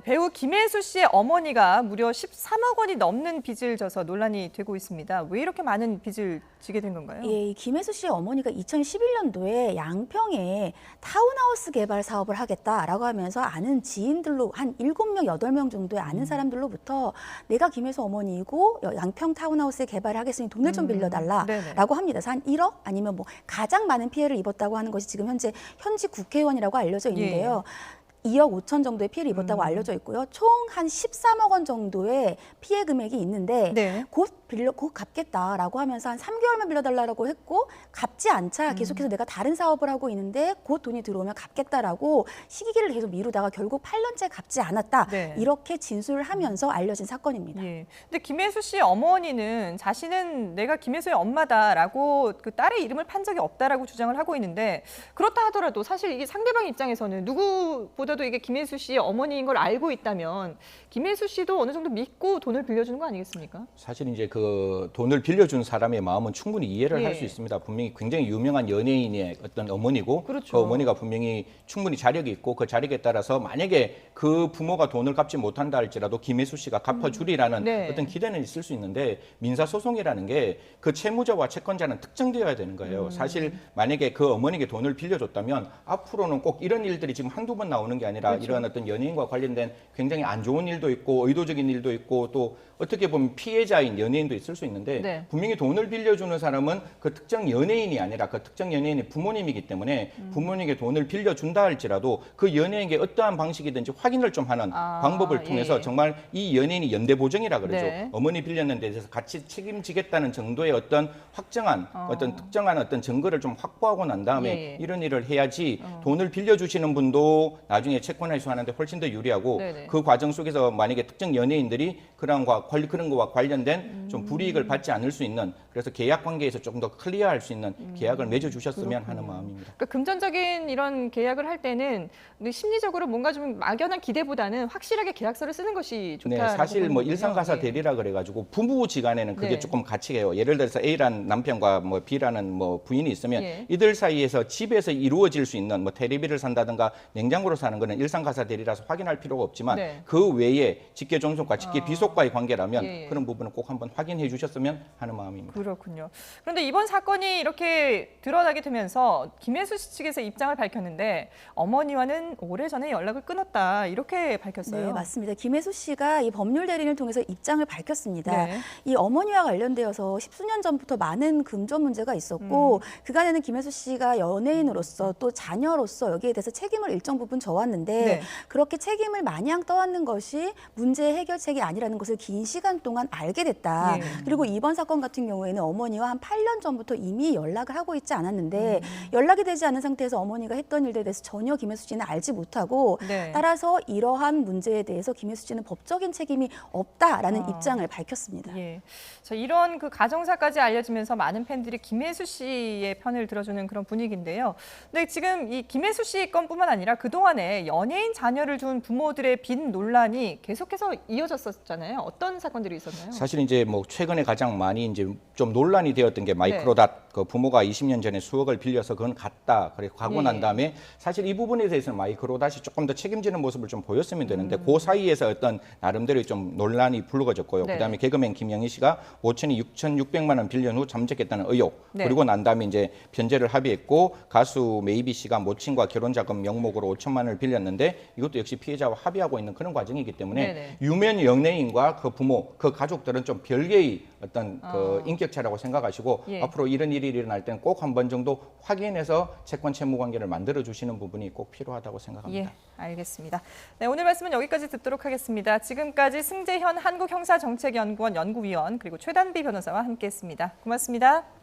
배우 김혜수 씨의 어머니가 무려 13억 원이 넘는 빚을 져서 논란이 되고 있습니다. 왜 이렇게 많은 빚을 지게 된 건가요? 예, 이 김혜수 씨의 어머니가 2011년도에 양평에 타운하우스 개발 사업을 하겠다라고 하면서 아는 지인들로 한 7명, 8명 정도의 아는 사람들로부터 내가 김혜수 어머니이고 양평 타운하우스 개발을 하겠으니 돈을 좀 빌려달라라고 합니다. 그래서 한 1억 아니면 뭐 가장 많은 피해를 입었다고 하는 것이 지금 현직 국회의원이라고 알려져 있는데요. 2억 5천 정도의 피해를 입었다고 알려져 있고요. 총 한 13억 원 정도의 피해 금액이 있는데 곧 갚겠다라고 하면서 한 3개월만 빌려달라고 했고 갚지 않자 계속해서 내가 다른 사업을 하고 있는데 곧 돈이 들어오면 갚겠다라고 시기를 계속 미루다가 결국 8년째 갚지 않았다. 이렇게 진술을 하면서 알려진 사건입니다. 근데 김혜수 씨 어머니는 자신은 내가 김혜수의 엄마다라고 그 딸의 이름을 판 적이 없다라고 주장을 하고 있는데 그렇다 하더라도 사실 이게 상대방 입장에서는 누구보다도 이게 김혜수 씨 어머니인 걸 알고 있다면 김혜수 씨도 어느 정도 믿고 돈을 빌려주는 거 아니겠습니까? 사실 이제 그 돈을 빌려준 사람의 마음은 충분히 이해를 할 수 있습니다. 분명히 굉장히 유명한 연예인의 어떤 어머니고 그 어머니가 분명히 충분히 자력이 있고 그 자력에 따라서 만약에 그 부모가 돈을 갚지 못한다 할지라도 김혜수 씨가 갚아주리라는 어떤 기대는 있을 수 있는데 민사소송이라는 게 그 채무자와 채권자는 특정되어야 되는 거예요. 사실 만약에 그 어머니에게 돈을 빌려줬다면 앞으로는 꼭 이런 일들이 지금 한두 번 나오는 게 아니라 이런 어떤 연예인과 관련된 굉장히 안 좋은 일도 있고 의도적인 일도 있고 또 어떻게 보면 피해자인 연예인도 있을 수 있는데 분명히 돈을 빌려주는 사람은 그 특정 연예인이 아니라 그 특정 연예인의 부모님이기 때문에 부모님에게 돈을 빌려준다 할지라도 그 연예인에게 어떠한 방식이든지 확인을 좀 하는 방법을 통해서 정말 이 연예인이 연대보증이라 그러죠. 어머니 빌렸는 데 대해서 같이 책임지겠다는 정도의 어떤 확정한 어떤 특정한 어떤 증거를 좀 확보하고 난 다음에 이런 일을 해야지 돈을 빌려주시는 분도 나중에 채권 회수하는데 훨씬 더 유리하고 그 과정 속에서 만약에 특정 연예인들이 그런 거와 관련된 좀 불이익을 받지 않을 수 있는 그래서 계약 관계에서 조금 더 클리어할 수 있는 계약을 맺어주셨으면 하는 마음입니다. 그러니까 금전적인 이런 계약을 할 때는 심리적으로 뭔가 좀 막연한 기대보다는 확실하게 계약서를 쓰는 것이 좋다. 사실 뭐 일상가사 대리라 그래가지고 부부지간에는 그게 조금 가치해요. 예를 들어서 A라는 남편과 뭐 B라는 뭐 부인이 있으면 이들 사이에서 집에서 이루어질 수 있는 뭐 테레비를 산다든가 냉장고를 사는 거는 일상가사 대리라서 확인할 필요가 없지만 그 외에 직계존속과 직계비속과의 관계라면 그런 부분은 꼭 한번 확인해 주셨으면 하는 마음입니다. 그렇군요. 그런데 이번 사건이 이렇게 드러나게 되면서 김혜수 씨 측에서 입장을 밝혔는데 어머니와는 오래전에 연락을 끊었다 이렇게 밝혔어요. 네, 맞습니다. 김혜수 씨가 이 법률 대리인을 통해서 입장을 밝혔습니다. 이 어머니와 관련되어서 십수년 전부터 많은 금전 문제가 있었고 그간에는 김혜수 씨가 연예인으로서 또 자녀로서 여기에 대해서 책임을 일정 부분 져왔는데 그렇게 책임을 마냥 떠안는 것이 문제 해결책이 아니라는 것을 긴 시간 동안 알게 됐다. 그리고 이번 사건 같은 경우에는 어머니와 한 8년 전부터 이미 연락을 하고 있지 않았는데 연락이 되지 않은 상태에서 어머니가 했던 일들에 대해서 전혀 김혜수 씨는 알지 못하고 따라서 이러한 문제에 대해서 김혜수 씨는 법적인 책임이 없다라는 입장을 밝혔습니다. 자, 이런 그 가정사까지 알려지면서 많은 팬들이 김혜수 씨의 편을 들어주는 그런 분위기인데요. 근데 지금 이 김혜수 씨 건뿐만 아니라 그동안에 연예인 자녀를 둔 부모들의 빚 논란이 계속해서 이어졌었잖아요. 어떤 사건들이 있었나요? 사실 이제 뭐 최근에 가장 많이 이제 좀 논란이 되었던 게 마이크로닷 그 부모가 20년 전에 수억을 빌려서 그건 갔다 그래 가고 난 다음에 사실 이 부분에 대해서는 마이크로닷이 조금 더 책임지는 모습을 좀 보였으면 되는데 그 사이에서 어떤 나름대로 좀 논란이 불거졌고요. 그다음에 개그맨 김영희 씨가 5천이 6,600만 원 빌린 후 잠적했다는 의혹 그리고 난 다음에 이제 변제를 합의했고 가수 메이비 씨가 모친과 결혼자금 명목으로 5천만 원을 빌렸는데 이것도 역시 피해자와 합의하고 있는 그런 과정이기 때문에 유명 연예인과 그 부모 그 가족들은 좀 별개의 어떤 그 인격차라고 생각하시고 앞으로 이런 일이 일어날 때는 꼭 한 번 정도 확인해서 채권 채무 관계를 만들어 주시는 부분이 꼭 필요하다고 생각합니다. 알겠습니다. 네, 오늘 말씀은 여기까지 듣도록 하겠습니다. 지금까지 승재현 한국형사정책연구원 연구위원 그리고 최단비 변호사와 함께했습니다. 고맙습니다.